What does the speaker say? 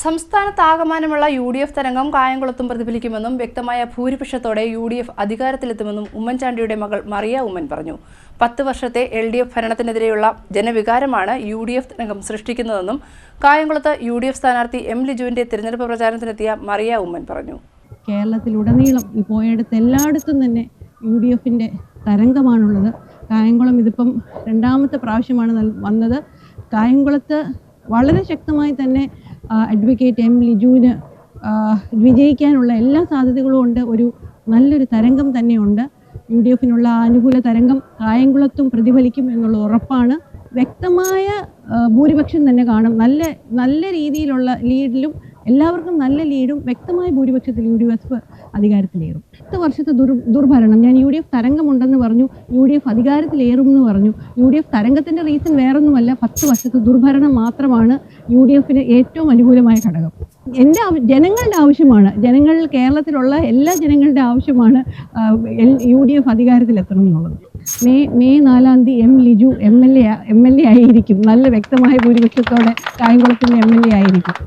സംസ്ഥാനത്താകമാനമുള്ള UDF തരംഗം കായംകുളത്തും പ്രതിഫലിക്കുമെന്നും വ്യക്തമായ ഭൂരിപക്ഷത്തോടെ UDF അധികാരത്തിലെത്തുമെന്നും ഉമ്മൻചാണ്ടിയുടെ മകൾ മറിയ ഉമ്മൻ പറഞ്ഞു. 10 വർഷത്തെ LDF ഭരണത്തിനെതിരെയുള്ള ജനവികാരമാണ് UDF തരംഗം സൃഷ്ടിക്കുന്നതെന്നും കായംകുളത്ത് UDF സ്ഥാനാർത്ഥി M. ലിജുവിന്റെ തിരഞ്ഞെടുപ്പ് പ്രചാരണത്തിനെത്തിയ മറിയ ഉമ്മൻ പറഞ്ഞു. കേരളത്തിലുടനീളം ഈ പോയടുത്ത് എല്ലായിടത്തും തന്നെ UDFന്റെ തരംഗമാണുള്ളത്. കായംകുളം ഇതിപ്പം രണ്ടാമത്തെ പ്രാവശ്യമാണ് വന്നത്. കായംകുളത്ത് വളരെ ശക്തമായി തന്നെ അഡ്വക്കേറ്റ് M. ലിജുവിന് വിജയിക്കാനുള്ള എല്ലാ സാധ്യതകളും ഉണ്ട്. നല്ലൊരു തരംഗം തന്നെയുണ്ട്. UDFനുള്ള അനുകൂല തരംഗം കായംകുളത്തും പ്രതിഫലിക്കും എന്നുള്ള ഉറപ്പാണ്. വ്യക്തമായ ഭൂരിപക്ഷം തന്നെ കാണും. നല്ല രീതിയിലുള്ള ലീഡിലും എല്ലാവർക്കും നല്ല ലീഡും വ്യക്തമായ ഭൂരിപക്ഷത്തിൽ UDF അധികാരത്തിലേറും. 10 വർഷത്തെ ദുർഭരണം, ഞാൻ UDF തരംഗമുണ്ടെന്ന് പറഞ്ഞു, UDF അധികാരത്തിലേറുമെന്ന് പറഞ്ഞു. UDF തരംഗത്തിൻ്റെ റീസൺ വേറൊന്നുമല്ല, 10 വർഷത്തെ ദുർഭരണം മാത്രമാണ് UDFന് ഏറ്റവും അനുകൂലമായ ഘടകം. ജനങ്ങളുടെ ആവശ്യമാണ്, കേരളത്തിലുള്ള എല്ലാ ജനങ്ങളുടെ ആവശ്യമാണ് UDF അധികാരത്തിലെത്തണം എന്നുള്ളത്. മെയ് 4-ാം തീയതി M. ലിജു MLA ആയിരിക്കും. നല്ല വ്യക്തമായ ഭൂരിപക്ഷത്തോടെ കായംകുളത്തിൻ്റെ MLA ആയിരിക്കും.